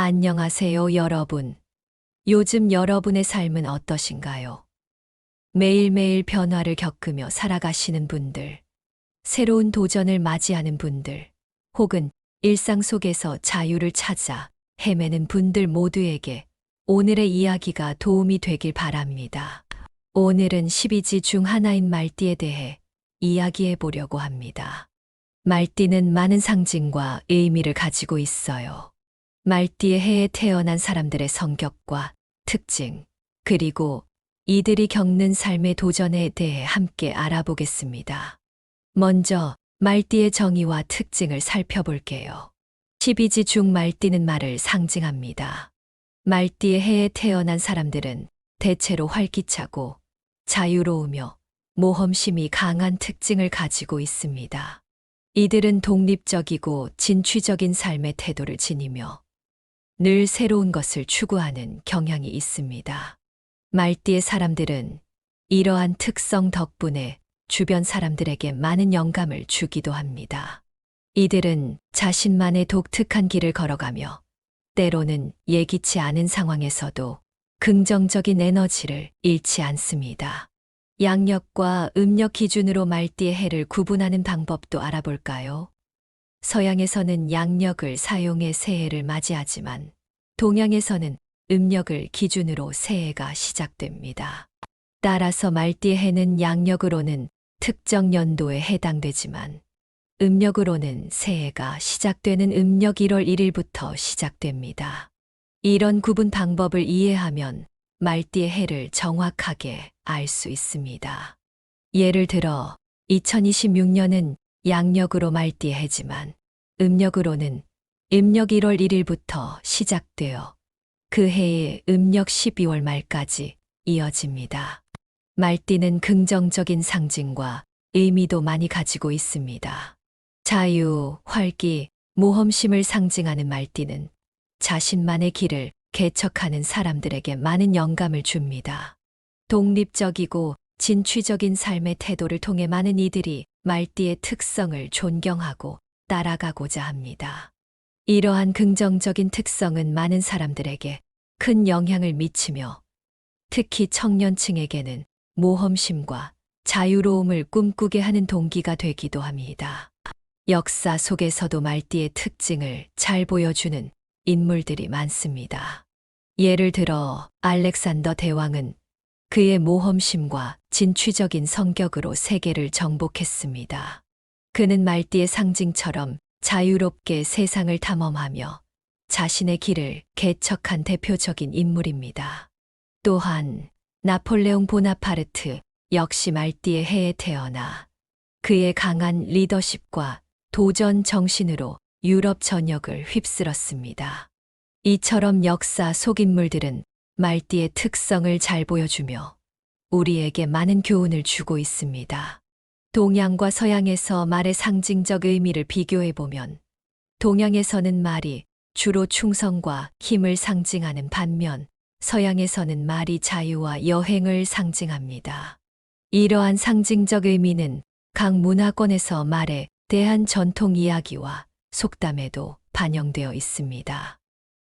안녕하세요, 여러분. 요즘 여러분의 삶은 어떠신가요? 매일매일 변화를 겪으며 살아가시는 분들, 새로운 도전을 맞이하는 분들, 혹은 일상 속에서 자유를 찾아 헤매는 분들 모두에게 오늘의 이야기가 도움이 되길 바랍니다. 오늘은 12지 중 하나인 말띠에 대해 이야기해 보려고 합니다. 말띠는 많은 상징과 의미를 가지고 있어요. 말띠의 해에 태어난 사람들의 성격과 특징, 그리고 이들이 겪는 삶의 도전에 대해 함께 알아보겠습니다. 먼저 말띠의 정의와 특징을 살펴볼게요. 12지 중 말띠는 말을 상징합니다. 말띠의 해에 태어난 사람들은 대체로 활기차고 자유로우며 모험심이 강한 특징을 가지고 있습니다. 이들은 독립적이고 진취적인 삶의 태도를 지니며 늘 새로운 것을 추구하는 경향이 있습니다. 말띠의 사람들은 이러한 특성 덕분에 주변 사람들에게 많은 영감을 주기도 합니다. 이들은 자신만의 독특한 길을 걸어가며 때로는 예기치 않은 상황에서도 긍정적인 에너지를 잃지 않습니다. 양력과 음력 기준으로 말띠의 해를 구분하는 방법도 알아볼까요? 서양에서는 양력을 사용해 새해를 맞이하지만 동양에서는 음력을 기준으로 새해가 시작됩니다. 따라서 말띠의 해는 양력으로는 특정 연도에 해당되지만 음력으로는 새해가 시작되는 음력 1월 1일부터 시작됩니다. 이런 구분 방법을 이해하면 말띠의 해를 정확하게 알 수 있습니다. 예를 들어 2026년은 양력으로 말띠의 해지만 음력으로는 음력 1월 1일부터 시작되어 그 해의 음력 12월 말까지 이어집니다. 말띠는 긍정적인 상징과 의미도 많이 가지고 있습니다. 자유, 활기, 모험심을 상징하는 말띠는 자신만의 길을 개척하는 사람들에게 많은 영감을 줍니다. 독립적이고 진취적인 삶의 태도를 통해 많은 이들이 말띠의 특성을 존경하고 따라가고자 합니다. 이러한 긍정적인 특성은 많은 사람들에게 큰 영향을 미치며 특히 청년층에게는 모험심과 자유로움을 꿈꾸게 하는 동기가 되기도 합니다. 역사 속에서도 말띠의 특징을 잘 보여주는 인물들이 많습니다. 예를 들어 알렉산더 대왕은 그의 모험심과 진취적인 성격으로 세계를 정복했습니다. 그는 말띠의 상징처럼 자유롭게 세상을 탐험하며 자신의 길을 개척한 대표적인 인물입니다. 또한 나폴레옹 보나파르트 역시 말띠의 해에 태어나 그의 강한 리더십과 도전 정신으로 유럽 전역을 휩쓸었습니다. 이처럼 역사 속 인물들은 말띠의 특성을 잘 보여주며 우리에게 많은 교훈을 주고 있습니다. 동양과 서양에서 말의 상징적 의미를 비교해보면 동양에서는 말이 주로 충성과 힘을 상징하는 반면 서양에서는 말이 자유와 여행을 상징합니다. 이러한 상징적 의미는 각 문화권에서 말에 대한 전통 이야기와 속담에도 반영되어 있습니다.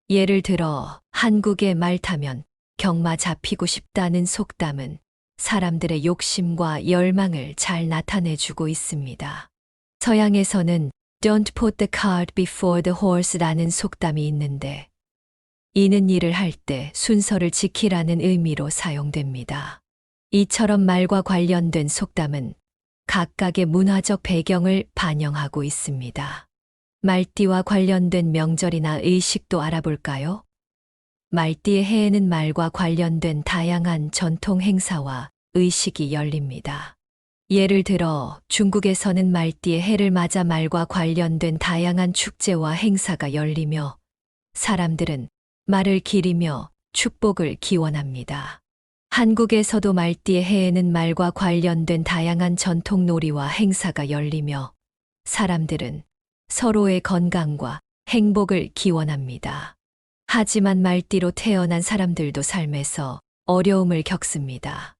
예를 들어 한국의 말 타면 경마 잡히고 싶다는 속담은 사람들의 욕심과 열망을 잘 나타내주고 있습니다. 서양에서는 Don't put the cart before the horse라는 속담이 있는데 이는 일을 할 때 순서를 지키라는 의미로 사용됩니다. 이처럼 말과 관련된 속담은 각각의 문화적 배경을 반영하고 있습니다. 말띠와 관련된 명절이나 의식도 알아볼까요? 말띠의 해에는 말과 관련된 다양한 전통 행사와 의식이 열립니다. 예를 들어 중국에서는 말띠의 해를 맞아 말과 관련된 다양한 축제와 행사가 열리며 사람들은 말을 기리며 축복을 기원합니다. 한국에서도 말띠의 해에는 말과 관련된 다양한 전통 놀이와 행사가 열리며 사람들은 서로의 건강과 행복을 기원합니다. 하지만 말띠로 태어난 사람들도 삶에서 어려움을 겪습니다.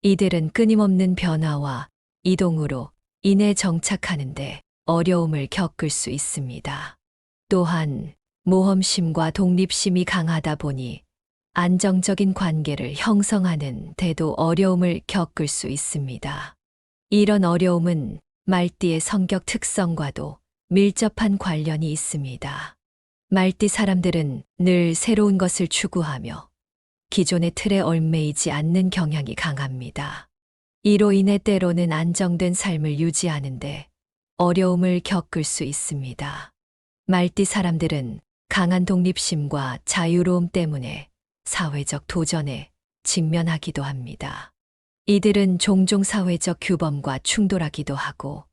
이들은 끊임없는 변화와 이동으로 인해 정착하는데 어려움을 겪을 수 있습니다. 또한 모험심과 독립심이 강하다 보니 안정적인 관계를 형성하는 데도 어려움을 겪을 수 있습니다. 이런 어려움은 말띠의 성격 특성과도 밀접한 관련이 있습니다. 말띠 사람들은 늘 새로운 것을 추구하며 기존의 틀에 얽매이지 않는 경향이 강합니다. 이로 인해 때로는 안정된 삶을 유지하는데 어려움을 겪을 수 있습니다. 말띠 사람들은 강한 독립심과 자유로움 때문에 사회적 도전에 직면하기도 합니다. 이들은 종종 사회적 규범과 충돌하기도 하고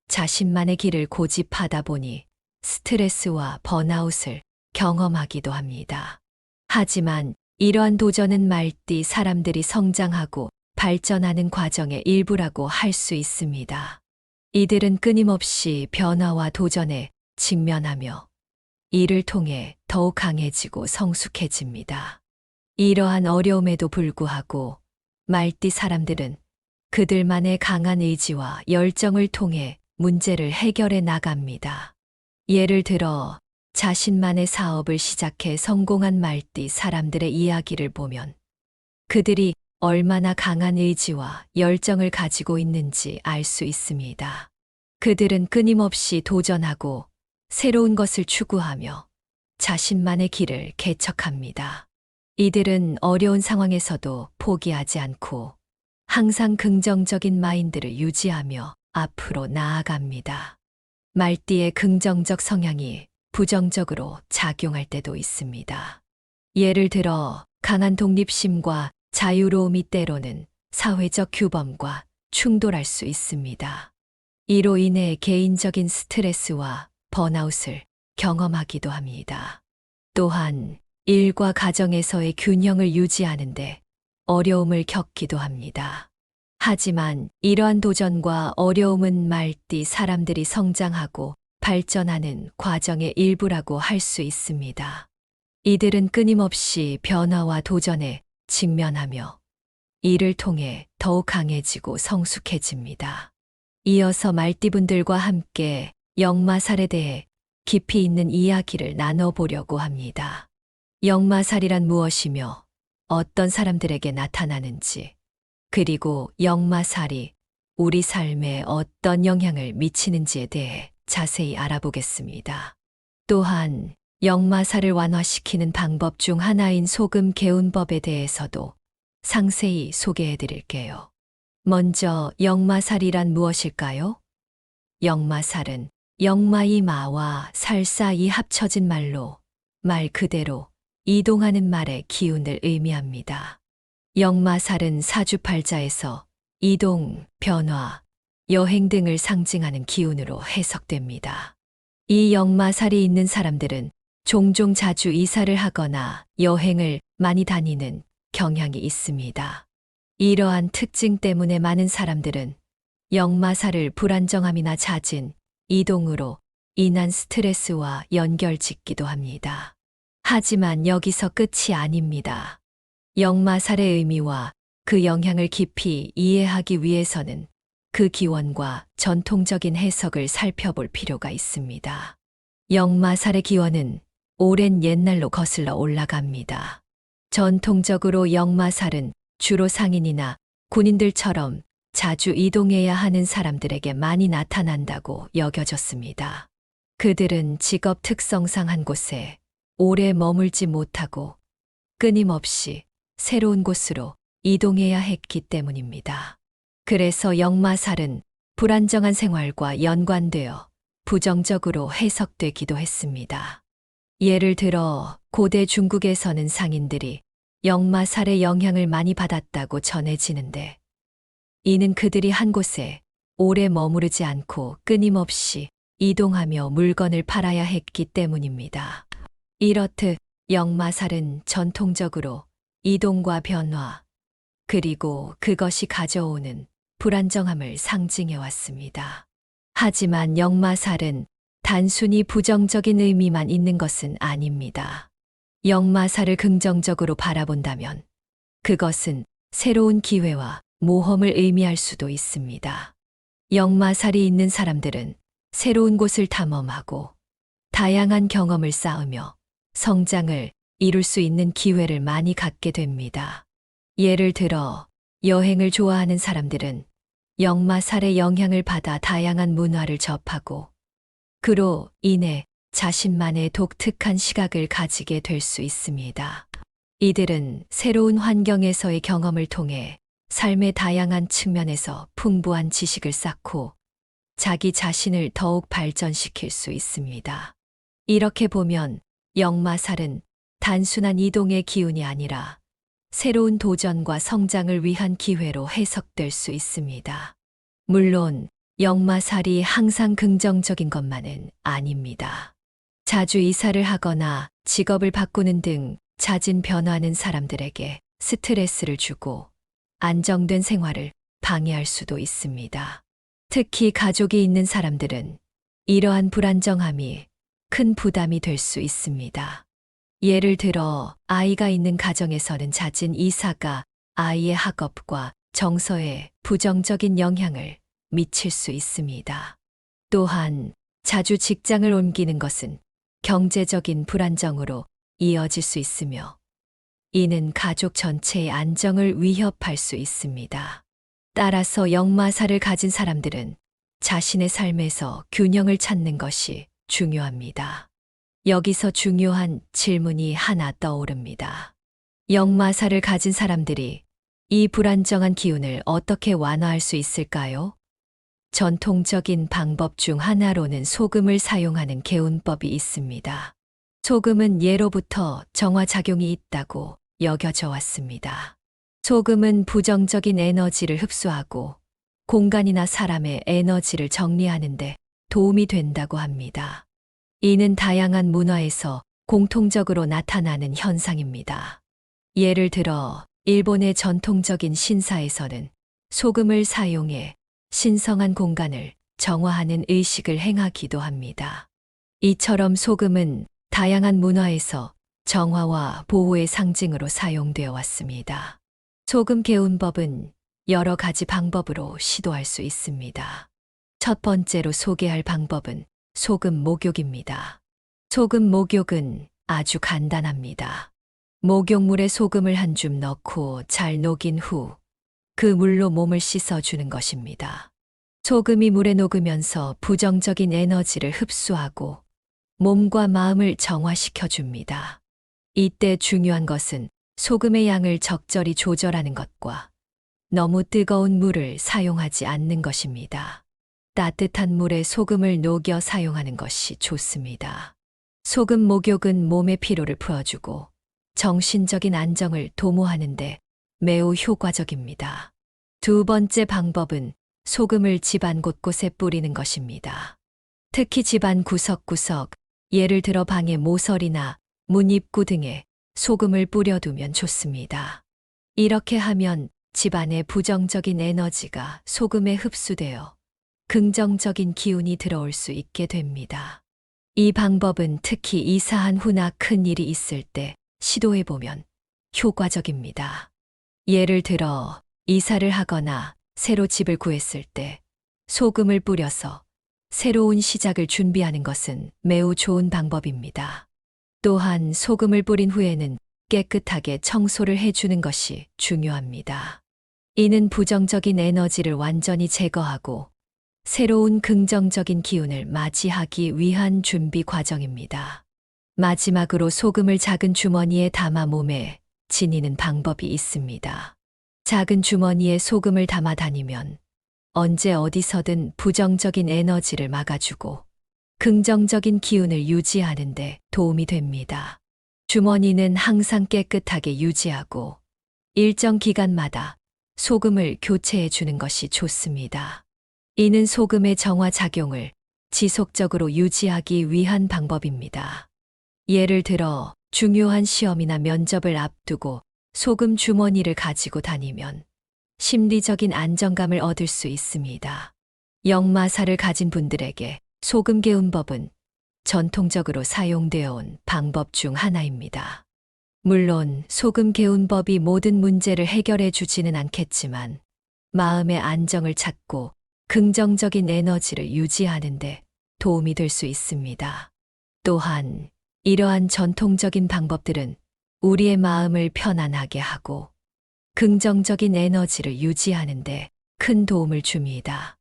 자신만의 길을 고집하다 보니 스트레스와 번아웃을 경험하기도 합니다. 하지만 이러한 도전은 말띠 사람들이 성장하고 발전하는 과정의 일부라고 할 수 있습니다. 이들은 끊임없이 변화와 도전에 직면하며 이를 통해 더욱 강해지고 성숙해집니다. 이러한 어려움에도 불구하고 말띠 사람들은 그들만의 강한 의지와 열정을 통해 문제를 해결해 나갑니다. 예를 들어 자신만의 사업을 시작해 성공한 말띠 사람들의 이야기를 보면 그들이 얼마나 강한 의지와 열정을 가지고 있는지 알 수 있습니다. 그들은 끊임없이 도전하고 새로운 것을 추구하며 자신만의 길을 개척합니다. 이들은 어려운 상황에서도 포기하지 않고 항상 긍정적인 마인드를 유지하며 앞으로 나아갑니다. 말띠의 긍정적 성향이 부정적으로 작용할 때도 있습니다. 예를 들어 강한 독립심과 자유로움이 때로는 사회적 규범과 충돌할 수 있습니다. 이로 인해 개인적인 스트레스와 번아웃을 경험하기도 합니다. 또한 일과 가정에서의 균형을 유지하는데 어려움을 겪기도 합니다. 하지만 이러한 도전과 어려움은 말띠 사람들이 성장하고 발전하는 과정의 일부라고 할 수 있습니다. 이들은 끊임없이 변화와 도전에 직면하며 이를 통해 더욱 강해지고 성숙해집니다. 이어서 말띠분들과 함께 역마살에 대해 깊이 있는 이야기를 나눠보려고 합니다. 역마살이란 무엇이며 어떤 사람들에게 나타나는지, 그리고 역마살이 우리 삶에 어떤 영향을 미치는지에 대해 자세히 알아보겠습니다. 또한 역마살을 완화시키는 방법 중 하나인 소금 개운법에 대해서도 상세히 소개해 드릴게요. 먼저 역마살이란 무엇일까요? 역마살은 역마이 마와 살사이 합쳐진 말로 말 그대로 이동하는 말의 기운을 의미합니다. 역마살은 사주팔자에서 이동, 변화, 여행 등을 상징하는 기운으로 해석됩니다. 이 역마살이 있는 사람들은 종종 자주 이사를 하거나 여행을 많이 다니는 경향이 있습니다. 이러한 특징 때문에 많은 사람들은 역마살을 불안정함이나 잦은 이동으로 인한 스트레스와 연결짓기도 합니다. 하지만 여기서 끝이 아닙니다. 역마살의 의미와 그 영향을 깊이 이해하기 위해서는 그 기원과 전통적인 해석을 살펴볼 필요가 있습니다. 역마살의 기원은 오랜 옛날로 거슬러 올라갑니다. 전통적으로 역마살은 주로 상인이나 군인들처럼 자주 이동해야 하는 사람들에게 많이 나타난다고 여겨졌습니다. 그들은 직업 특성상 한 곳에 오래 머물지 못하고 끊임없이 새로운 곳으로 이동해야 했기 때문입니다. 그래서 역마살은 불안정한 생활과 연관되어 부정적으로 해석되기도 했습니다. 예를 들어 고대 중국에서는 상인들이 역마살의 영향을 많이 받았다고 전해지는데, 이는 그들이 한 곳에 오래 머무르지 않고 끊임없이 이동하며 물건을 팔아야 했기 때문입니다. 이렇듯 역마살은 전통적으로 이동과 변화, 그리고 그것이 가져오는 불안정함을 상징해 왔습니다. 하지만 역마살은 단순히 부정적인 의미만 있는 것은 아닙니다. 역마살을 긍정적으로 바라본다면 그것은 새로운 기회와 모험을 의미할 수도 있습니다. 역마살이 있는 사람들은 새로운 곳을 탐험하고 다양한 경험을 쌓으며 성장을 이룰 수 있는 기회를 많이 갖게 됩니다. 예를 들어 여행을 좋아하는 사람들은 역마살의 영향을 받아 다양한 문화를 접하고 그로 인해 자신만의 독특한 시각을 가지게 될 수 있습니다. 이들은 새로운 환경에서의 경험을 통해 삶의 다양한 측면에서 풍부한 지식을 쌓고 자기 자신을 더욱 발전시킬 수 있습니다. 이렇게 보면 역마살은 단순한 이동의 기운이 아니라 새로운 도전과 성장을 위한 기회로 해석될 수 있습니다. 물론 역마살이 항상 긍정적인 것만은 아닙니다. 자주 이사를 하거나 직업을 바꾸는 등 잦은 변화하는 사람들에게 스트레스를 주고 안정된 생활을 방해할 수도 있습니다. 특히 가족이 있는 사람들은 이러한 불안정함이 큰 부담이 될 수 있습니다. 예를 들어 아이가 있는 가정에서는 잦은 이사가 아이의 학업과 정서에 부정적인 영향을 미칠 수 있습니다. 또한 자주 직장을 옮기는 것은 경제적인 불안정으로 이어질 수 있으며 이는 가족 전체의 안정을 위협할 수 있습니다. 따라서 역마살을 가진 사람들은 자신의 삶에서 균형을 찾는 것이 중요합니다. 여기서 중요한 질문이 하나 떠오릅니다. 역마살을 가진 사람들이 이 불안정한 기운을 어떻게 완화할 수 있을까요? 전통적인 방법 중 하나로는 소금을 사용하는 개운법이 있습니다. 소금은 예로부터 정화작용이 있다고 여겨져 왔습니다. 소금은 부정적인 에너지를 흡수하고 공간이나 사람의 에너지를 정리하는 데 도움이 된다고 합니다. 이는 다양한 문화에서 공통적으로 나타나는 현상입니다. 예를 들어 일본의 전통적인 신사에서는 소금을 사용해 신성한 공간을 정화하는 의식을 행하기도 합니다. 이처럼 소금은 다양한 문화에서 정화와 보호의 상징으로 사용되어 왔습니다. 소금 개운법은 여러 가지 방법으로 시도할 수 있습니다. 첫 번째로 소개할 방법은 소금 목욕입니다. 소금 목욕은 아주 간단합니다. 목욕물에 소금을 한 줌 넣고 잘 녹인 후 그 물로 몸을 씻어주는 것입니다. 소금이 물에 녹으면서 부정적인 에너지를 흡수하고 몸과 마음을 정화시켜 줍니다. 이때 중요한 것은 소금의 양을 적절히 조절하는 것과 너무 뜨거운 물을 사용하지 않는 것입니다. 따뜻한 물에 소금을 녹여 사용하는 것이 좋습니다. 소금 목욕은 몸의 피로를 풀어주고 정신적인 안정을 도모하는 데 매우 효과적입니다. 두 번째 방법은 소금을 집안 곳곳에 뿌리는 것입니다. 특히 집안 구석구석, 예를 들어 방의 모서리나 문 입구 등에 소금을 뿌려두면 좋습니다. 이렇게 하면 집안의 부정적인 에너지가 소금에 흡수되어 긍정적인 기운이 들어올 수 있게 됩니다. 이 방법은 특히 이사한 후나 큰 일이 있을 때 시도해보면 효과적입니다. 예를 들어 이사를 하거나 새로 집을 구했을 때 소금을 뿌려서 새로운 시작을 준비하는 것은 매우 좋은 방법입니다. 또한 소금을 뿌린 후에는 깨끗하게 청소를 해주는 것이 중요합니다. 이는 부정적인 에너지를 완전히 제거하고 새로운 긍정적인 기운을 맞이하기 위한 준비 과정입니다. 마지막으로 소금을 작은 주머니에 담아 몸에 지니는 방법이 있습니다. 작은 주머니에 소금을 담아 다니면 언제 어디서든 부정적인 에너지를 막아주고 긍정적인 기운을 유지하는 데 도움이 됩니다. 주머니는 항상 깨끗하게 유지하고 일정 기간마다 소금을 교체해 주는 것이 좋습니다. 이는 소금의 정화 작용을 지속적으로 유지하기 위한 방법입니다. 예를 들어 중요한 시험이나 면접을 앞두고 소금 주머니를 가지고 다니면 심리적인 안정감을 얻을 수 있습니다. 역마살을 가진 분들에게 소금 개운법은 전통적으로 사용되어 온 방법 중 하나입니다. 물론 소금 개운법이 모든 문제를 해결해 주지는 않겠지만 마음의 안정을 찾고 긍정적인 에너지를 유지하는 데 도움이 될 수 있습니다. 또한 이러한 전통적인 방법들은 우리의 마음을 편안하게 하고 긍정적인 에너지를 유지하는데 큰 도움을 줍니다.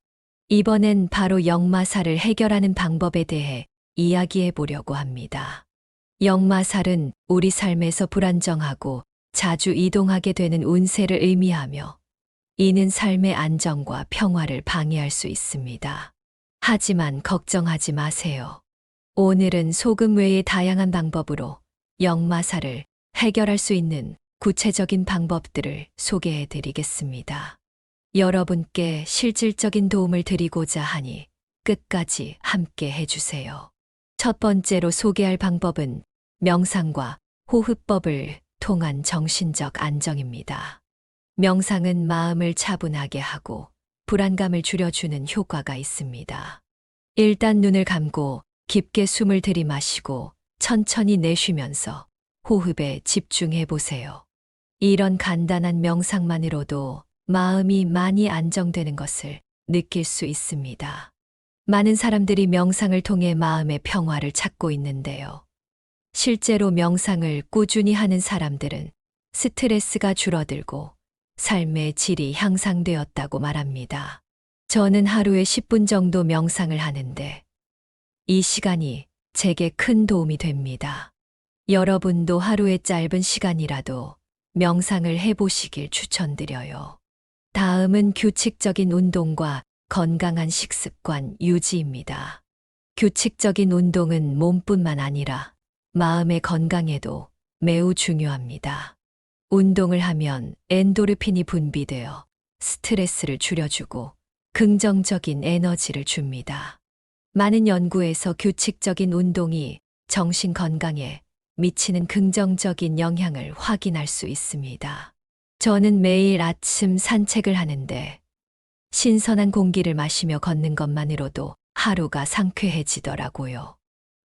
이번엔 바로 역마살을 해결하는 방법에 대해 이야기해 보려고 합니다. 역마살은 우리 삶에서 불안정하고 자주 이동하게 되는 운세를 의미하며 이는 삶의 안정과 평화를 방해할 수 있습니다. 하지만 걱정하지 마세요. 오늘은 소금 외의 다양한 방법으로 역마살을 해결할 수 있는 구체적인 방법들을 소개해 드리겠습니다. 여러분께 실질적인 도움을 드리고자 하니 끝까지 함께 해주세요. 첫 번째로 소개할 방법은 명상과 호흡법을 통한 정신적 안정입니다. 명상은 마음을 차분하게 하고 불안감을 줄여주는 효과가 있습니다. 일단 눈을 감고 깊게 숨을 들이마시고 천천히 내쉬면서 호흡에 집중해 보세요. 이런 간단한 명상만으로도 마음이 많이 안정되는 것을 느낄 수 있습니다. 많은 사람들이 명상을 통해 마음의 평화를 찾고 있는데요. 실제로 명상을 꾸준히 하는 사람들은 스트레스가 줄어들고 삶의 질이 향상되었다고 말합니다. 저는 하루에 10분 정도 명상을 하는데 이 시간이 제게 큰 도움이 됩니다. 여러분도 하루에 짧은 시간이라도 명상을 해보시길 추천드려요. 다음은 규칙적인 운동과 건강한 식습관 유지입니다. 규칙적인 운동은 몸뿐만 아니라 마음의 건강에도 매우 중요합니다. 운동을 하면 엔도르핀이 분비되어 스트레스를 줄여주고 긍정적인 에너지를 줍니다. 많은 연구에서 규칙적인 운동이 정신 건강에 미치는 긍정적인 영향을 확인할 수 있습니다. 저는 매일 아침 산책을 하는데 신선한 공기를 마시며 걷는 것만으로도 하루가 상쾌해지더라고요.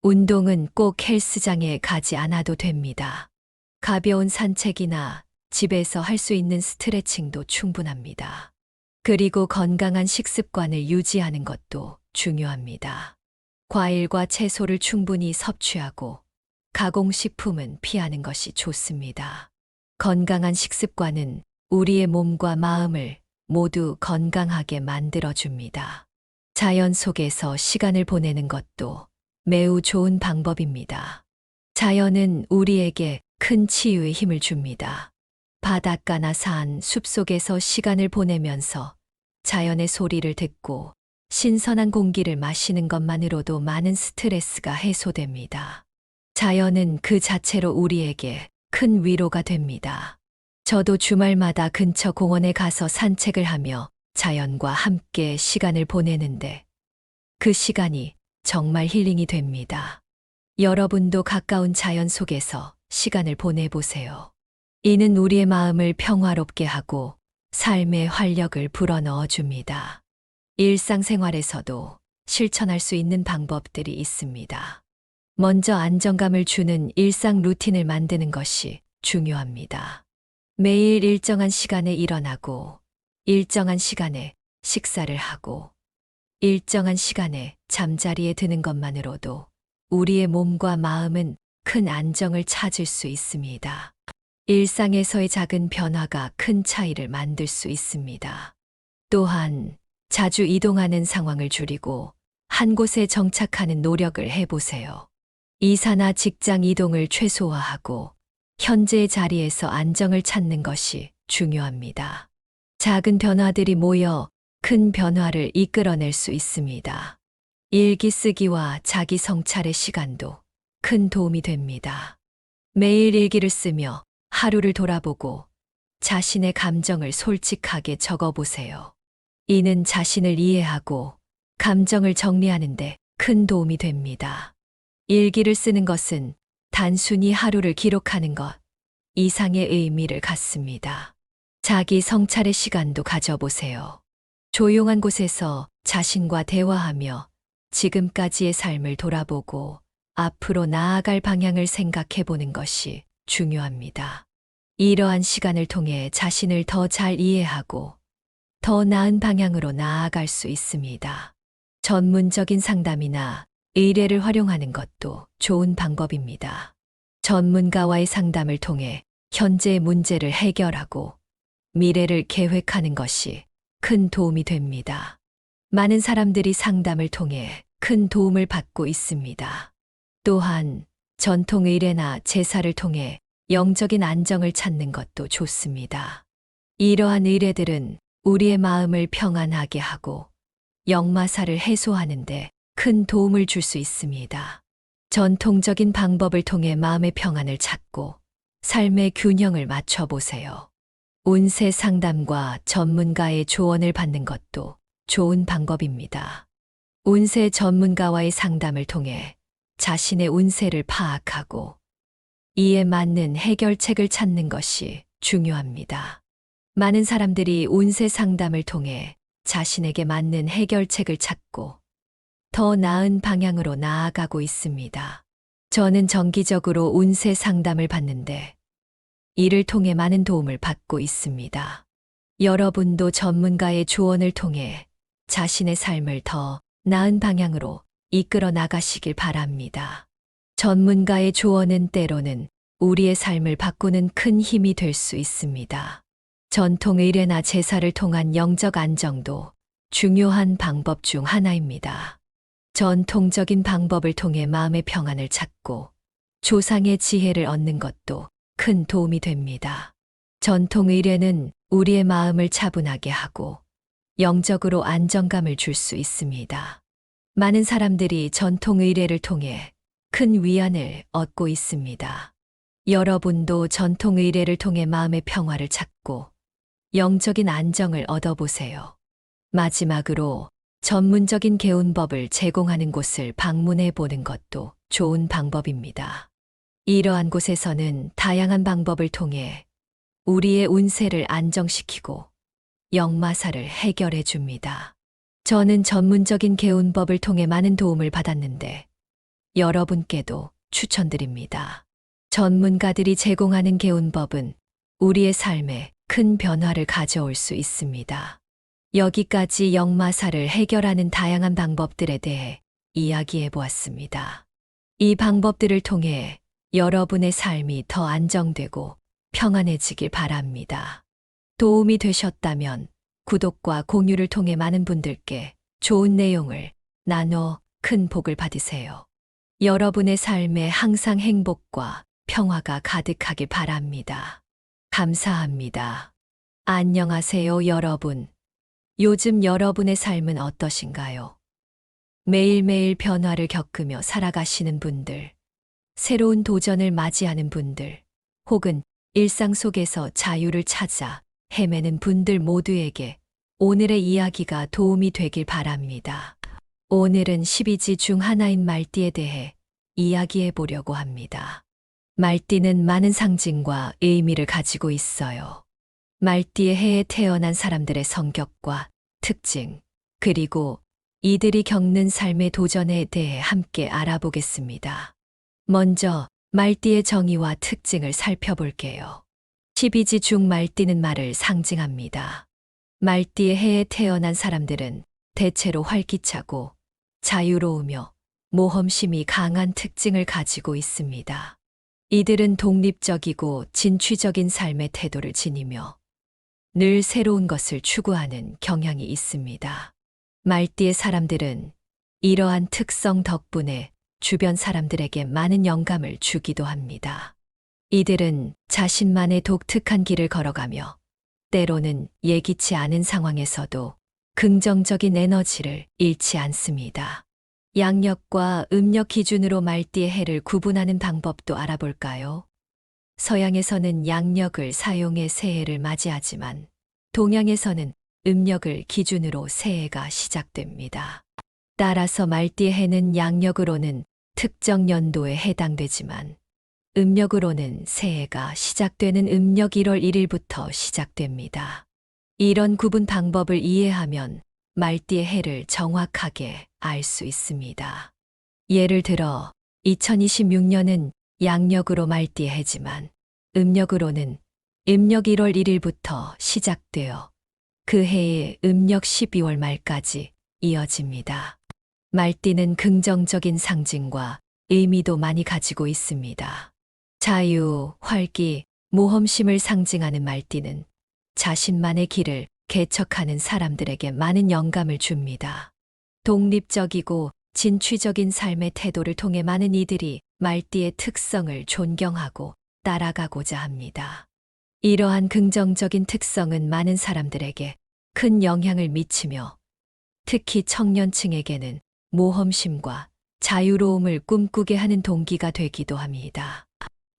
운동은 꼭 헬스장에 가지 않아도 됩니다. 가벼운 산책이나 집에서 할 수 있는 스트레칭도 충분합니다. 그리고 건강한 식습관을 유지하는 것도 중요합니다. 과일과 채소를 충분히 섭취하고 가공식품은 피하는 것이 좋습니다. 건강한 식습관은 우리의 몸과 마음을 모두 건강하게 만들어줍니다. 자연 속에서 시간을 보내는 것도 매우 좋은 방법입니다. 자연은 우리에게 큰 치유의 힘을 줍니다. 바닷가나 산, 숲속에서 시간을 보내면서 자연의 소리를 듣고 신선한 공기를 마시는 것만으로도 많은 스트레스가 해소됩니다. 자연은 그 자체로 우리에게 큰 위로가 됩니다. 저도 주말마다 근처 공원에 가서 산책을 하며 자연과 함께 시간을 보내는데 그 시간이 정말 힐링이 됩니다. 여러분도 가까운 자연 속에서 시간을 보내보세요. 이는 우리의 마음을 평화롭게 하고 삶의 활력을 불어넣어 줍니다. 일상생활에서도 실천할 수 있는 방법들이 있습니다. 먼저 안정감을 주는 일상 루틴을 만드는 것이 중요합니다. 매일 일정한 시간에 일어나고, 일정한 시간에 식사를 하고, 일정한 시간에 잠자리에 드는 것만으로도 우리의 몸과 마음은 큰 안정을 찾을 수 있습니다. 일상에서의 작은 변화가 큰 차이를 만들 수 있습니다. 또한 자주 이동하는 상황을 줄이고 한 곳에 정착하는 노력을 해보세요. 이사나 직장 이동을 최소화하고 현재의 자리에서 안정을 찾는 것이 중요합니다. 작은 변화들이 모여 큰 변화를 이끌어낼 수 있습니다. 일기 쓰기와 자기 성찰의 시간도 큰 도움이 됩니다. 매일 일기를 쓰며 하루를 돌아보고 자신의 감정을 솔직하게 적어보세요. 이는 자신을 이해하고 감정을 정리하는 데 큰 도움이 됩니다. 일기를 쓰는 것은 단순히 하루를 기록하는 것 이상의 의미를 갖습니다. 자기 성찰의 시간도 가져보세요. 조용한 곳에서 자신과 대화하며 지금까지의 삶을 돌아보고 앞으로 나아갈 방향을 생각해 보는 것이 중요합니다. 이러한 시간을 통해 자신을 더 잘 이해하고 더 나은 방향으로 나아갈 수 있습니다. 전문적인 상담이나 의뢰를 활용하는 것도 좋은 방법입니다. 전문가와의 상담을 통해 현재의 문제를 해결하고 미래를 계획하는 것이 큰 도움이 됩니다. 많은 사람들이 상담을 통해 큰 도움을 받고 있습니다. 또한 전통 의례나 제사를 통해 영적인 안정을 찾는 것도 좋습니다. 이러한 의례들은 우리의 마음을 평안하게 하고 역마살을 해소하는데 큰 도움을 줄 수 있습니다. 전통적인 방법을 통해 마음의 평안을 찾고 삶의 균형을 맞춰보세요. 운세 상담과 전문가의 조언을 받는 것도 좋은 방법입니다. 운세 전문가와의 상담을 통해 자신의 운세를 파악하고 이에 맞는 해결책을 찾는 것이 중요합니다. 많은 사람들이 운세 상담을 통해 자신에게 맞는 해결책을 찾고 더 나은 방향으로 나아가고 있습니다. 저는 정기적으로 운세 상담을 받는데 이를 통해 많은 도움을 받고 있습니다. 여러분도 전문가의 조언을 통해 자신의 삶을 더 나은 방향으로 이끌어 나가시길 바랍니다. 전문가의 조언은 때로는 우리의 삶을 바꾸는 큰 힘이 될 수 있습니다. 전통 의례나 제사를 통한 영적 안정도 중요한 방법 중 하나입니다. 전통적인 방법을 통해 마음의 평안을 찾고 조상의 지혜를 얻는 것도 큰 도움이 됩니다. 전통 의례는 우리의 마음을 차분하게 하고 영적으로 안정감을 줄 수 있습니다. 많은 사람들이 전통 의례를 통해 큰 위안을 얻고 있습니다. 여러분도 전통 의례를 통해 마음의 평화를 찾고 영적인 안정을 얻어보세요. 마지막으로 전문적인 개운법을 제공하는 곳을 방문해 보는 것도 좋은 방법입니다. 이러한 곳에서는 다양한 방법을 통해 우리의 운세를 안정시키고 역마살을 해결해 줍니다. 저는 전문적인 개운법을 통해 많은 도움을 받았는데 여러분께도 추천드립니다. 전문가들이 제공하는 개운법은 우리의 삶에 큰 변화를 가져올 수 있습니다. 여기까지 역마살을 해결하는 다양한 방법들에 대해 이야기해 보았습니다. 이 방법들을 통해 여러분의 삶이 더 안정되고 평안해지길 바랍니다. 도움이 되셨다면 구독과 공유를 통해 많은 분들께 좋은 내용을 나눠 큰 복을 받으세요. 여러분의 삶에 항상 행복과 평화가 가득하길 바랍니다. 감사합니다. 안녕하세요, 여러분. 요즘 여러분의 삶은 어떠신가요? 매일매일 변화를 겪으며 살아가시는 분들, 새로운 도전을 맞이하는 분들, 혹은 일상 속에서 자유를 찾아 헤매는 분들 모두에게 오늘의 이야기가 도움이 되길 바랍니다. 오늘은 12지 중 하나인 말띠에 대해 이야기해 보려고 합니다. 말띠는 많은 상징과 의미를 가지고 있어요. 말띠의 해에 태어난 사람들의 성격과 특징, 그리고 이들이 겪는 삶의 도전에 대해 함께 알아보겠습니다. 먼저 말띠의 정의와 특징을 살펴볼게요. 12지 중 말띠는 말을 상징합니다. 말띠의 해에 태어난 사람들은 대체로 활기차고 자유로우며 모험심이 강한 특징을 가지고 있습니다. 이들은 독립적이고 진취적인 삶의 태도를 지니며 늘 새로운 것을 추구하는 경향이 있습니다. 말띠의 사람들은 이러한 특성 덕분에 주변 사람들에게 많은 영감을 주기도 합니다. 이들은 자신만의 독특한 길을 걸어가며 때로는 예기치 않은 상황에서도 긍정적인 에너지를 잃지 않습니다. 양력과 음력 기준으로 말띠의 해를 구분하는 방법도 알아볼까요? 서양에서는 양력을 사용해 새해를 맞이하지만 동양에서는 음력을 기준으로 새해가 시작됩니다. 따라서 말띠의 해는 양력으로는 특정 연도에 해당되지만 음력으로는 새해가 시작되는 음력 1월 1일부터 시작됩니다. 이런 구분 방법을 이해하면 말띠의 해를 정확하게 알 수 있습니다. 예를 들어 2026년은 양력으로 말띠의 해지만 음력으로는 음력 1월 1일부터 시작되어 그 해의 음력 12월 말까지 이어집니다. 말띠는 긍정적인 상징과 의미도 많이 가지고 있습니다. 자유, 활기, 모험심을 상징하는 말띠는 자신만의 길을 개척하는 사람들에게 많은 영감을 줍니다. 독립적이고 진취적인 삶의 태도를 통해 많은 이들이 말띠의 특성을 존경하고 따라가고자 합니다. 이러한 긍정적인 특성은 많은 사람들에게 큰 영향을 미치며 특히 청년층에게는 모험심과 자유로움을 꿈꾸게 하는 동기가 되기도 합니다.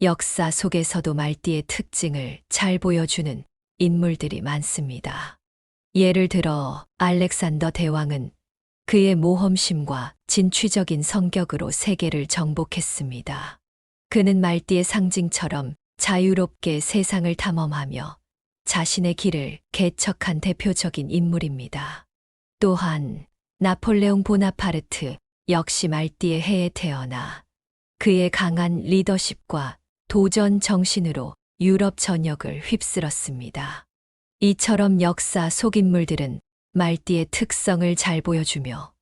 역사 속에서도 말띠의 특징을 잘 보여주는 인물들이 많습니다. 예를 들어 알렉산더 대왕은 그의 모험심과 진취적인 성격으로 세계를 정복했습니다. 그는 말띠의 상징처럼 자유롭게 세상을 탐험하며 자신의 길을 개척한 대표적인 인물입니다. 또한 나폴레옹 보나파르트 역시 말띠의 해에 태어나 그의 강한 리더십과 도전 정신으로 유럽 전역을 휩쓸었습니다. 이처럼 역사 속 인물들은 말띠의 특성을 잘 보여주며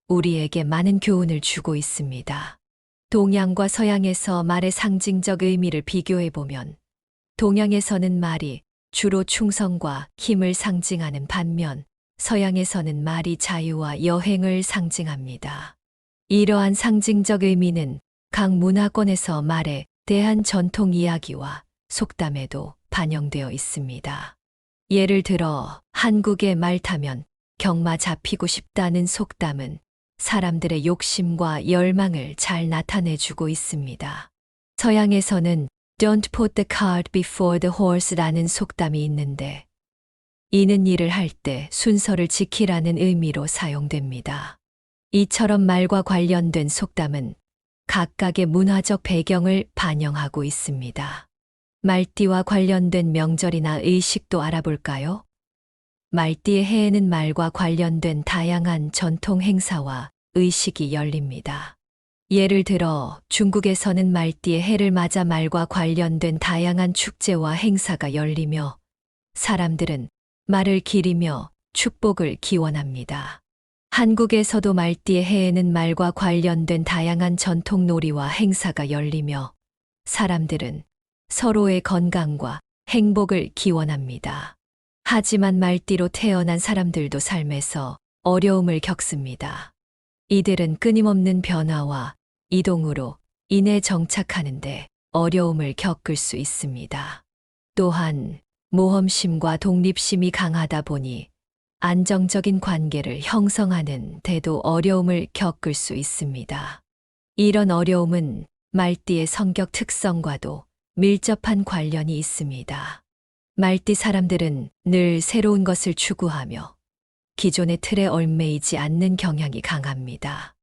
우리에게 많은 교훈을 주고 있습니다. 동양과 서양에서 말의 상징적 의미를 비교해 보면 동양에서는 말이 주로 충성과 힘을 상징하는 반면 서양에서는 말이 자유와 여행을 상징합니다. 이러한 상징적 의미는 각 문화권에서 말에 대한 전통 이야기와 속담에도 반영되어 있습니다. 예를 들어 한국의 말 타면 경마 잡히고 싶다는 속담은 사람들의 욕심과 열망을 잘 나타내주고 있습니다. 서양에서는 Don't put the cart before the horse라는 속담이 있는데 이는 일을 할 때 순서를 지키라는 의미로 사용됩니다. 이처럼 말과 관련된 속담은 각각의 문화적 배경을 반영하고 있습니다. 말띠와 관련된 명절이나 의식도 알아볼까요? 말띠의 해에는 말과 관련된 다양한 전통 행사와 의식이 열립니다. 예를 들어 중국에서는 말띠의 해를 맞아 말과 관련된 다양한 축제와 행사가 열리며 사람들은 말을 기리며 축복을 기원합니다. 한국에서도 말띠의 해에는 말과 관련된 다양한 전통 놀이와 행사가 열리며 사람들은 서로의 건강과 행복을 기원합니다. 하지만 말띠로 태어난 사람들도 삶에서 어려움을 겪습니다. 이들은 끊임없는 변화와 이동으로 인해 정착하는데 어려움을 겪을 수 있습니다. 또한 모험심과 독립심이 강하다 보니 안정적인 관계를 형성하는 데도 어려움을 겪을 수 있습니다. 이런 어려움은 말띠의 성격 특성과도 밀접한 관련이 있습니다. 말띠 사람들은 늘 새로운 것을 추구하며 기존의 틀에 얽매이지 않는 경향이 강합니다.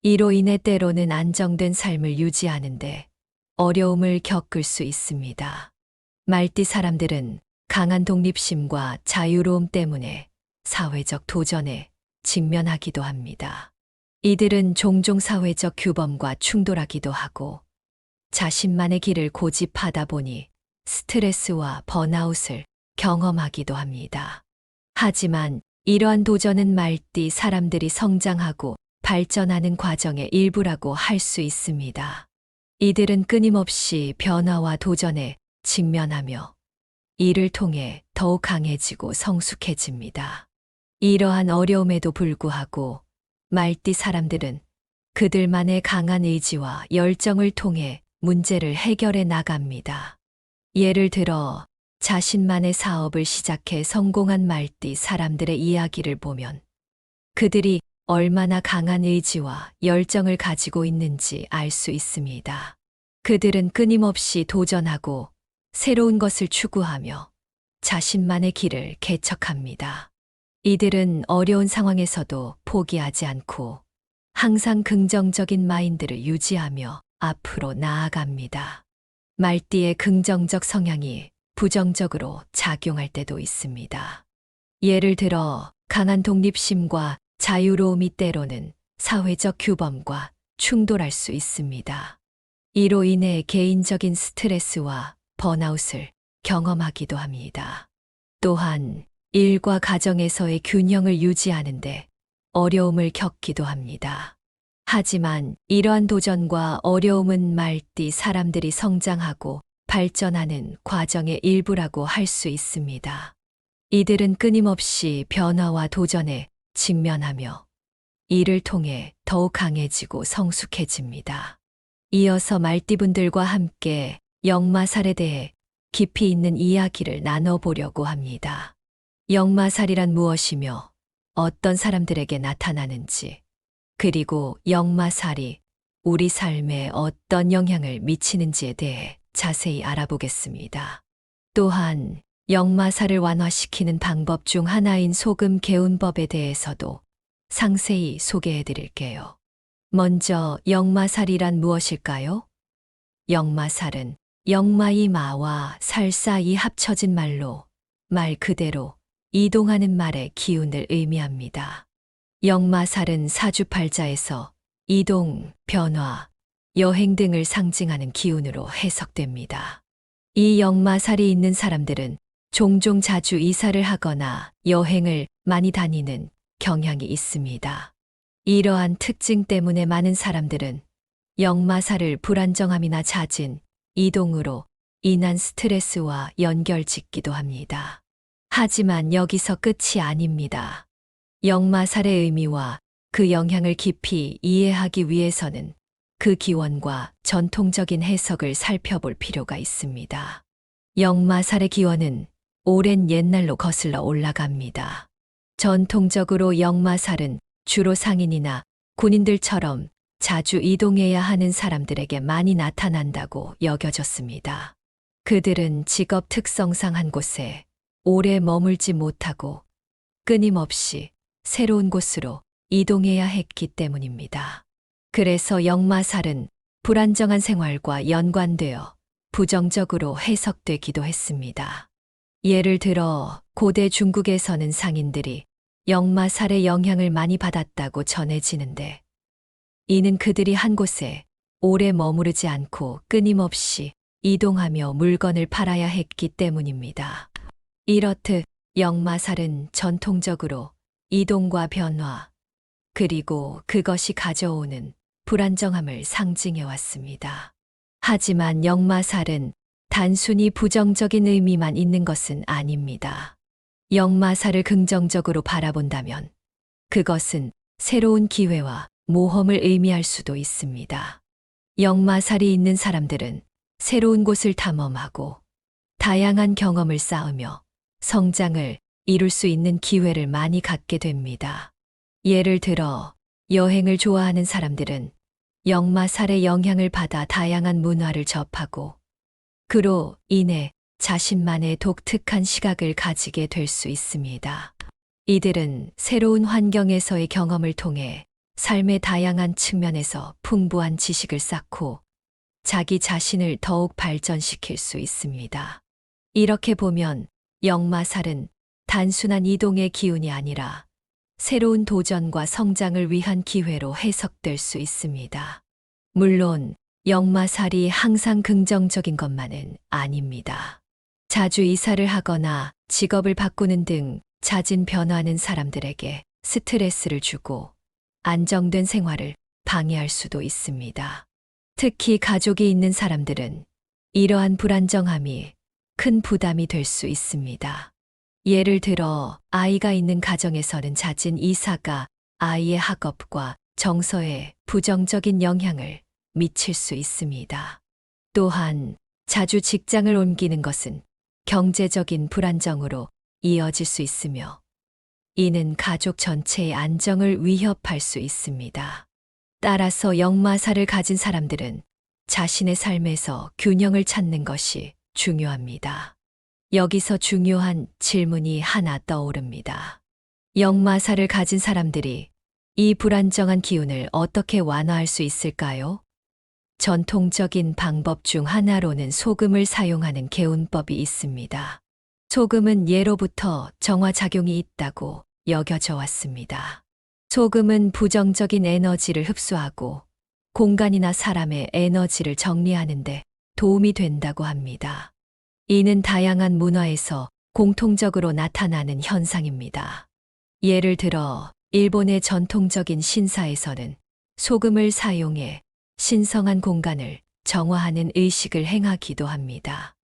이로 인해 때로는 안정된 삶을 유지하는데 어려움을 겪을 수 있습니다. 말띠 사람들은 강한 독립심과 자유로움 때문에 사회적 도전에 직면하기도 합니다. 이들은 종종 사회적 규범과 충돌하기도 하고 자신만의 길을 고집하다 보니 스트레스와 번아웃을 경험하기도 합니다. 하지만 이러한 도전은 말띠 사람들이 성장하고 발전하는 과정의 일부라고 할 수 있습니다. 이들은 끊임없이 변화와 도전에 직면하며 이를 통해 더욱 강해지고 성숙해집니다. 이러한 어려움에도 불구하고 말띠 사람들은 그들만의 강한 의지와 열정을 통해 문제를 해결해 나갑니다. 예를 들어 자신만의 사업을 시작해 성공한 말띠 사람들의 이야기를 보면 그들이 얼마나 강한 의지와 열정을 가지고 있는지 알 수 있습니다. 그들은 끊임없이 도전하고 새로운 것을 추구하며 자신만의 길을 개척합니다. 이들은 어려운 상황에서도 포기하지 않고 항상 긍정적인 마인드를 유지하며 앞으로 나아갑니다. 말띠의 긍정적 성향이 부정적으로 작용할 때도 있습니다. 예를 들어 강한 독립심과 자유로움이 때로는 사회적 규범과 충돌할 수 있습니다. 이로 인해 개인적인 스트레스와 번아웃을 경험하기도 합니다. 또한 일과 가정에서의 균형을 유지하는데 어려움을 겪기도 합니다. 하지만 이러한 도전과 어려움은 말띠 사람들이 성장하고 발전하는 과정의 일부라고 할 수 있습니다. 이들은 끊임없이 변화와 도전에 직면하며 이를 통해 더욱 강해지고 성숙해집니다. 이어서 말띠분들과 함께 역마살에 대해 깊이 있는 이야기를 나눠보려고 합니다. 역마살이란 무엇이며 어떤 사람들에게 나타나는지, 그리고 역마살이 우리 삶에 어떤 영향을 미치는지에 대해 자세히 알아보겠습니다. 또한 역마살을 완화시키는 방법 중 하나인 소금 개운법에 대해서도 상세히 소개해 드릴게요. 먼저 역마살이란 무엇일까요? 역마살은 역마이 마와 살 사이 합쳐진 말로 말 그대로 이동하는 말의 기운을 의미합니다. 역마살은 사주팔자에서 이동, 변화, 여행 등을 상징하는 기운으로 해석됩니다. 이 역마살이 있는 사람들은 종종 자주 이사를 하거나 여행을 많이 다니는 경향이 있습니다. 이러한 특징 때문에 많은 사람들은 역마살을 불안정함이나 잦은 이동으로 인한 스트레스와 연결짓기도 합니다. 하지만 여기서 끝이 아닙니다. 역마살의 의미와 그 영향을 깊이 이해하기 위해서는 그 기원과 전통적인 해석을 살펴볼 필요가 있습니다. 역마살의 기원은 오랜 옛날로 거슬러 올라갑니다. 전통적으로 역마살은 주로 상인이나 군인들처럼 자주 이동해야 하는 사람들에게 많이 나타난다고 여겨졌습니다. 그들은 직업 특성상 한 곳에 오래 머물지 못하고 끊임없이 새로운 곳으로 이동해야 했기 때문입니다. 그래서 역마살은 불안정한 생활과 연관되어 부정적으로 해석되기도 했습니다. 예를 들어 고대 중국에서는 상인들이 역마살의 영향을 많이 받았다고 전해지는데, 이는 그들이 한 곳에 오래 머무르지 않고 끊임없이 이동하며 물건을 팔아야 했기 때문입니다. 이렇듯 역마살은 전통적으로 이동과 변화, 그리고 그것이 가져오는 불안정함을 상징해 왔습니다. 하지만 역마살은 단순히 부정적인 의미만 있는 것은 아닙니다. 역마살을 긍정적으로 바라본다면 그것은 새로운 기회와 모험을 의미할 수도 있습니다. 역마살이 있는 사람들은 새로운 곳을 탐험하고 다양한 경험을 쌓으며 성장을 이룰 수 있는 기회를 많이 갖게 됩니다. 예를 들어 여행을 좋아하는 사람들은 역마살의 영향을 받아 다양한 문화를 접하고 그로 인해 자신만의 독특한 시각을 가지게 될 수 있습니다. 이들은 새로운 환경에서의 경험을 통해 삶의 다양한 측면에서 풍부한 지식을 쌓고 자기 자신을 더욱 발전시킬 수 있습니다. 이렇게 보면 역마살은 단순한 이동의 기운이 아니라 새로운 도전과 성장을 위한 기회로 해석될 수 있습니다. 물론 역마살이 항상 긍정적인 것만은 아닙니다. 자주 이사를 하거나 직업을 바꾸는 등 잦은 변화하는 사람들에게 스트레스를 주고 안정된 생활을 방해할 수도 있습니다. 특히 가족이 있는 사람들은 이러한 불안정함이 큰 부담이 될 수 있습니다. 예를 들어 아이가 있는 가정에서는 잦은 이사가 아이의 학업과 정서에 부정적인 영향을 미칠 수 있습니다. 또한 자주 직장을 옮기는 것은 경제적인 불안정으로 이어질 수 있으며 이는 가족 전체의 안정을 위협할 수 있습니다. 따라서 역마살을 가진 사람들은 자신의 삶에서 균형을 찾는 것이 중요합니다. 여기서 중요한 질문이 하나 떠오릅니다. 역마살을 가진 사람들이 이 불안정한 기운을 어떻게 완화할 수 있을까요? 전통적인 방법 중 하나로는 소금을 사용하는 개운법이 있습니다. 소금은 예로부터 정화작용이 있다고 여겨져 왔습니다. 소금은 부정적인 에너지를 흡수하고 공간이나 사람의 에너지를 정리하는 데 도움이 된다고 합니다. 이는 다양한 문화에서 공통적으로 나타나는 현상입니다. 예를 들어 일본의 전통적인 신사에서는 소금을 사용해 신성한 공간을 정화하는 의식을 행하기도 합니다.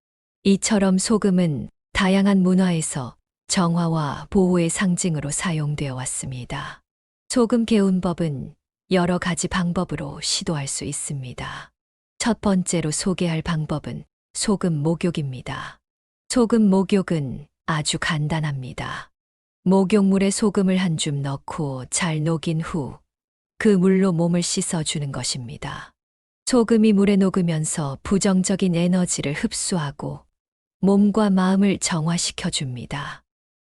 이처럼 소금은 다양한 문화에서 정화와 보호의 상징으로 사용되어 왔습니다. 소금 개운법은 여러 가지 방법으로 시도할 수 있습니다. 첫 번째로 소개할 방법은 소금 목욕입니다. 소금 목욕은 아주 간단합니다. 목욕물에 소금을 한 줌 넣고 잘 녹인 후 그 물로 몸을 씻어주는 것입니다. 소금이 물에 녹으면서 부정적인 에너지를 흡수하고 몸과 마음을 정화시켜 줍니다.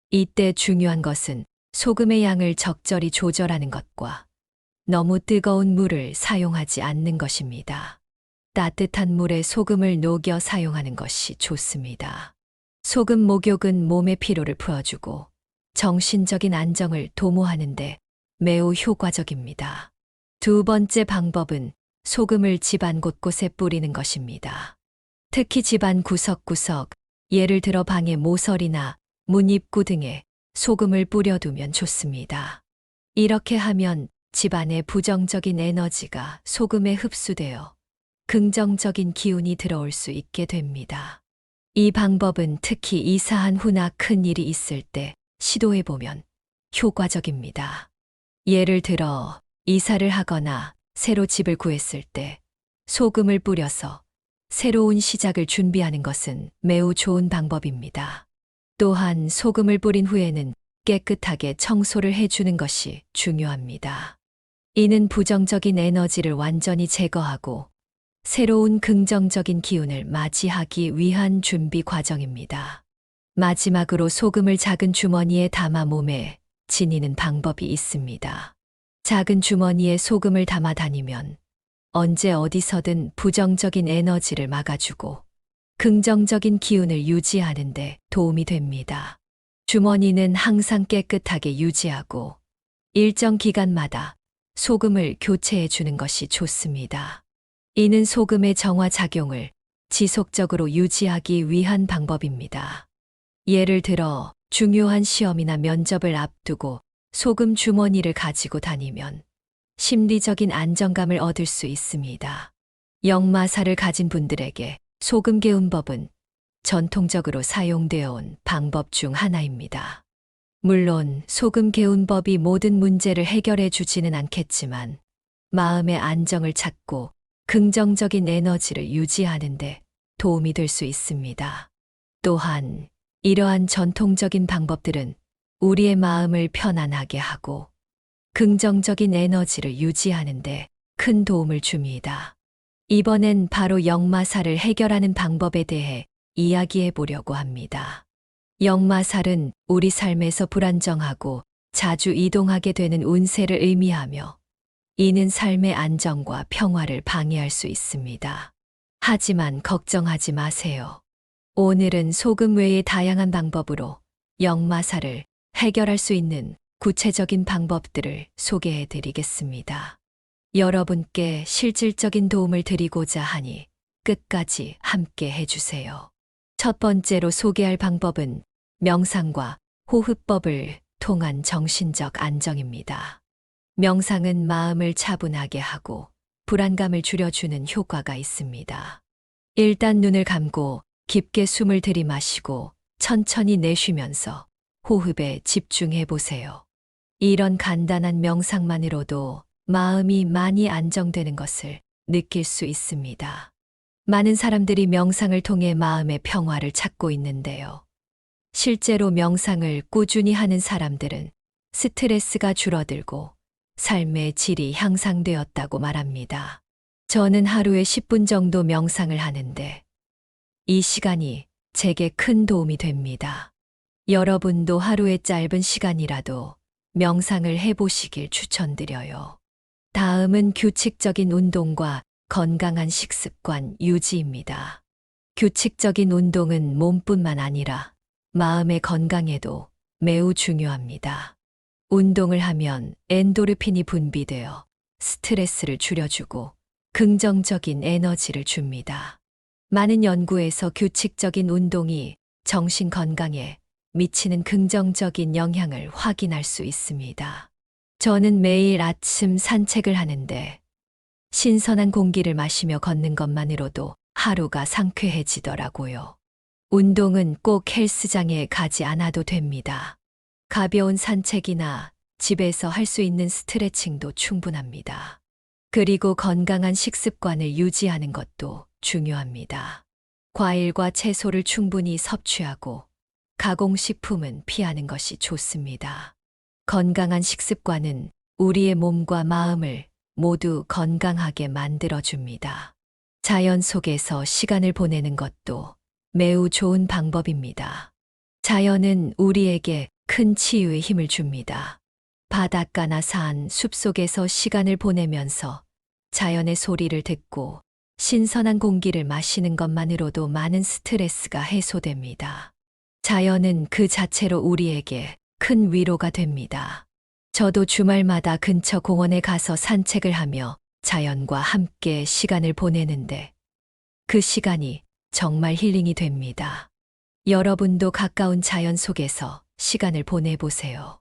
이때 중요한 것은 소금의 양을 적절히 조절하는 것과 너무 뜨거운 물을 사용하지 않는 것입니다. 따뜻한 물에 소금을 녹여 사용하는 것이 좋습니다. 소금 목욕은 몸의 피로를 풀어주고 정신적인 안정을 도모하는 데 매우 효과적입니다. 두 번째 방법은 소금을 집안 곳곳에 뿌리는 것입니다. 특히 집안 구석구석, 예를 들어 방의 모서리나 문 입구 등에 소금을 뿌려두면 좋습니다. 이렇게 하면 집안의 부정적인 에너지가 소금에 흡수되어 긍정적인 기운이 들어올 수 있게 됩니다. 이 방법은 특히 이사한 후나 큰 일이 있을 때 시도해보면 효과적입니다. 예를 들어 이사를 하거나 새로 집을 구했을 때 소금을 뿌려서 새로운 시작을 준비하는 것은 매우 좋은 방법입니다. 또한 소금을 뿌린 후에는 깨끗하게 청소를 해주는 것이 중요합니다. 이는 부정적인 에너지를 완전히 제거하고 새로운 긍정적인 기운을 맞이하기 위한 준비 과정입니다. 마지막으로 소금을 작은 주머니에 담아 몸에 지니는 방법이 있습니다. 작은 주머니에 소금을 담아 다니면 언제 어디서든 부정적인 에너지를 막아주고 긍정적인 기운을 유지하는 데 도움이 됩니다. 주머니는 항상 깨끗하게 유지하고 일정 기간마다 소금을 교체해 주는 것이 좋습니다. 이는 소금의 정화 작용을 지속적으로 유지하기 위한 방법입니다. 예를 들어 중요한 시험이나 면접을 앞두고 소금 주머니를 가지고 다니면 심리적인 안정감을 얻을 수 있습니다. 역마살을 가진 분들에게 소금 개운법은 전통적으로 사용되어 온 방법 중 하나입니다. 물론 소금 개운법이 모든 문제를 해결해 주지는 않겠지만 마음의 안정을 찾고 긍정적인 에너지를 유지하는 데 도움이 될 수 있습니다. 또한 이러한 전통적인 방법들은 우리의 마음을 편안하게 하고 긍정적인 에너지를 유지하는 데 큰 도움을 줍니다. 이번엔 바로 역마살을 해결하는 방법에 대해 이야기해 보려고 합니다. 역마살은 우리 삶에서 불안정하고 자주 이동하게 되는 운세를 의미하며 이는 삶의 안정과 평화를 방해할 수 있습니다. 하지만 걱정하지 마세요. 오늘은 소금 외의 다양한 방법으로 역마살을 해결할 수 있는 구체적인 방법들을 소개해 드리겠습니다. 여러분께 실질적인 도움을 드리고자 하니 끝까지 함께 해주세요. 첫 번째로 소개할 방법은 명상과 호흡법을 통한 정신적 안정입니다. 명상은 마음을 차분하게 하고 불안감을 줄여주는 효과가 있습니다. 일단 눈을 감고 깊게 숨을 들이마시고 천천히 내쉬면서 호흡에 집중해 보세요. 이런 간단한 명상만으로도 마음이 많이 안정되는 것을 느낄 수 있습니다. 많은 사람들이 명상을 통해 마음의 평화를 찾고 있는데요. 실제로 명상을 꾸준히 하는 사람들은 스트레스가 줄어들고 삶의 질이 향상되었다고 말합니다. 저는 하루에 10분 정도 명상을 하는데 이 시간이 제게 큰 도움이 됩니다. 여러분도 하루에 짧은 시간이라도 명상을 해보시길 추천드려요. 다음은 규칙적인 운동과 건강한 식습관 유지입니다. 규칙적인 운동은 몸뿐만 아니라 마음의 건강에도 매우 중요합니다. 운동을 하면 엔도르핀이 분비되어 스트레스를 줄여주고 긍정적인 에너지를 줍니다. 많은 연구에서 규칙적인 운동이 정신 건강에 미치는 긍정적인 영향을 확인할 수 있습니다. 저는 매일 아침 산책을 하는데 신선한 공기를 마시며 걷는 것만으로도 하루가 상쾌해지더라고요. 운동은 꼭 헬스장에 가지 않아도 됩니다. 가벼운 산책이나 집에서 할 수 있는 스트레칭도 충분합니다. 그리고 건강한 식습관을 유지하는 것도 중요합니다. 과일과 채소를 충분히 섭취하고 가공식품은 피하는 것이 좋습니다. 건강한 식습관은 우리의 몸과 마음을 모두 건강하게 만들어줍니다. 자연 속에서 시간을 보내는 것도 매우 좋은 방법입니다. 자연은 우리에게 큰 치유의 힘을 줍니다. 바닷가나 산, 숲속에서 시간을 보내면서 자연의 소리를 듣고 신선한 공기를 마시는 것만으로도 많은 스트레스가 해소됩니다. 자연은 그 자체로 우리에게 큰 위로가 됩니다. 저도 주말마다 근처 공원에 가서 산책을 하며 자연과 함께 시간을 보내는데 그 시간이 정말 힐링이 됩니다. 여러분도 가까운 자연 속에서 시간을 보내보세요.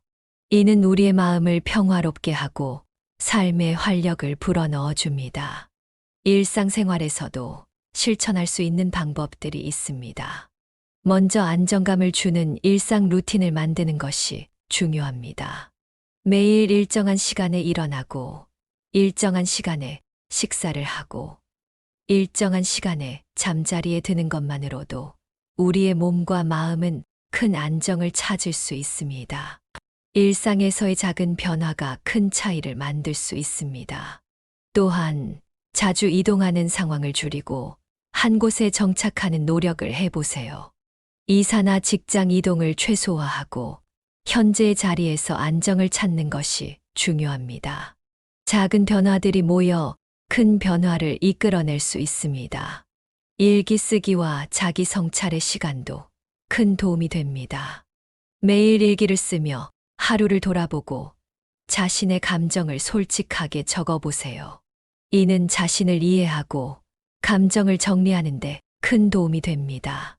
이는 우리의 마음을 평화롭게 하고 삶의 활력을 불어넣어 줍니다. 일상생활에서도 실천할 수 있는 방법들이 있습니다. 먼저 안정감을 주는 일상 루틴을 만드는 것이 중요합니다. 매일 일정한 시간에 일어나고, 일정한 시간에 식사를 하고, 일정한 시간에 잠자리에 드는 것만으로도 우리의 몸과 마음은 큰 안정을 찾을 수 있습니다. 일상에서의 작은 변화가 큰 차이를 만들 수 있습니다. 또한 자주 이동하는 상황을 줄이고 한 곳에 정착하는 노력을 해보세요. 이사나 직장 이동을 최소화하고 현재의 자리에서 안정을 찾는 것이 중요합니다. 작은 변화들이 모여 큰 변화를 이끌어낼 수 있습니다. 일기 쓰기와 자기 성찰의 시간도 큰 도움이 됩니다. 매일 일기를 쓰며 하루를 돌아보고 자신의 감정을 솔직하게 적어보세요. 이는 자신을 이해하고 감정을 정리하는 데 큰 도움이 됩니다.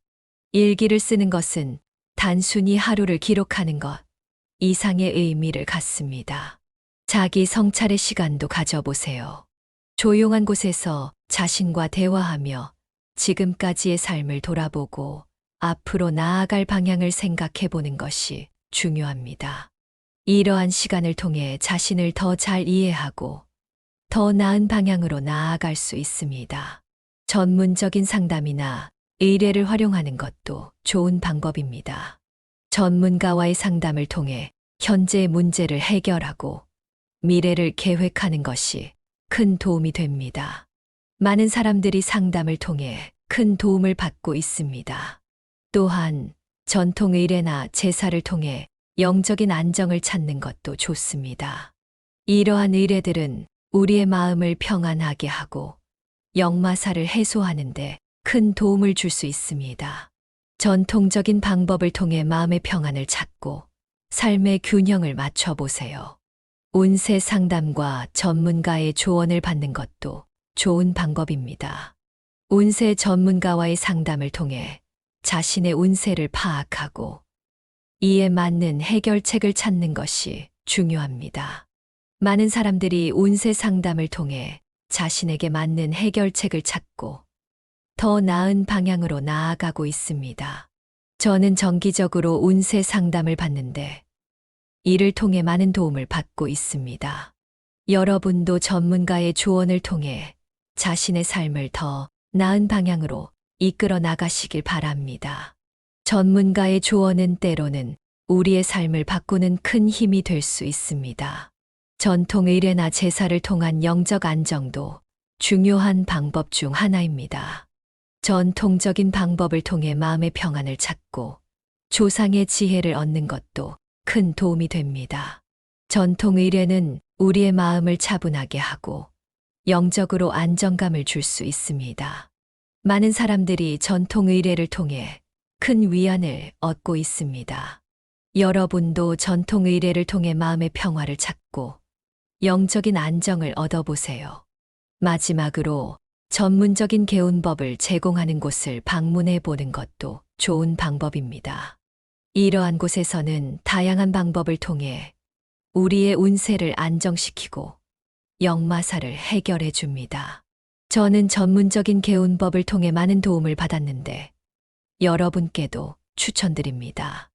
일기를 쓰는 것은 단순히 하루를 기록하는 것 이상의 의미를 갖습니다. 자기 성찰의 시간도 가져보세요. 조용한 곳에서 자신과 대화하며 지금까지의 삶을 돌아보고 앞으로 나아갈 방향을 생각해 보는 것이 중요합니다. 이러한 시간을 통해 자신을 더 잘 이해하고 더 나은 방향으로 나아갈 수 있습니다. 전문적인 상담이나 의뢰를 활용하는 것도 좋은 방법입니다. 전문가와의 상담을 통해 현재의 문제를 해결하고 미래를 계획하는 것이 큰 도움이 됩니다. 많은 사람들이 상담을 통해 큰 도움을 받고 있습니다. 또한 전통 의례나 제사를 통해 영적인 안정을 찾는 것도 좋습니다. 이러한 의례들은 우리의 마음을 평안하게 하고 역마살을 해소하는 데 큰 도움을 줄 수 있습니다. 전통적인 방법을 통해 마음의 평안을 찾고 삶의 균형을 맞춰보세요. 운세 상담과 전문가의 조언을 받는 것도 좋은 방법입니다. 운세 전문가와의 상담을 통해 자신의 운세를 파악하고 이에 맞는 해결책을 찾는 것이 중요합니다. 많은 사람들이 운세 상담을 통해 자신에게 맞는 해결책을 찾고 더 나은 방향으로 나아가고 있습니다. 저는 정기적으로 운세 상담을 받는데 이를 통해 많은 도움을 받고 있습니다. 여러분도 전문가의 조언을 통해 자신의 삶을 더 나은 방향으로 이끌어 나가시길 바랍니다. 전문가의 조언은 때로는 우리의 삶을 바꾸는 큰 힘이 될 수 있습니다. 전통 의례나 제사를 통한 영적 안정도 중요한 방법 중 하나입니다. 전통적인 방법을 통해 마음의 평안을 찾고 조상의 지혜를 얻는 것도 큰 도움이 됩니다. 전통 의례는 우리의 마음을 차분하게 하고 영적으로 안정감을 줄 수 있습니다. 많은 사람들이 전통 의례를 통해 큰 위안을 얻고 있습니다. 여러분도 전통 의례를 통해 마음의 평화를 찾고 영적인 안정을 얻어보세요. 마지막으로 전문적인 개운법을 제공하는 곳을 방문해 보는 것도 좋은 방법입니다. 이러한 곳에서는 다양한 방법을 통해 우리의 운세를 안정시키고 역마살을 해결해 줍니다. 저는 전문적인 개운법을 통해 많은 도움을 받았는데 여러분께도 추천드립니다.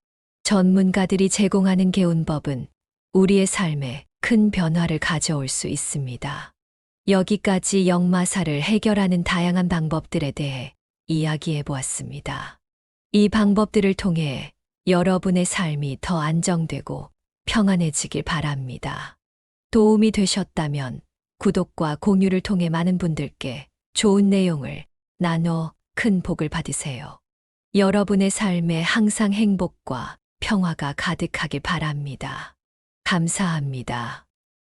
전문가들이 제공하는 개운법은 우리의 삶에 큰 변화를 가져올 수 있습니다. 여기까지 역마살을 해결하는 다양한 방법들에 대해 이야기해 보았습니다. 이 방법들을 통해 여러분의 삶이 더 안정되고 평안해지길 바랍니다. 도움이 되셨다면 구독과 공유를 통해 많은 분들께 좋은 내용을 나눠 큰 복을 받으세요. 여러분의 삶에 항상 행복과 평화가 가득하길 바랍니다. 감사합니다.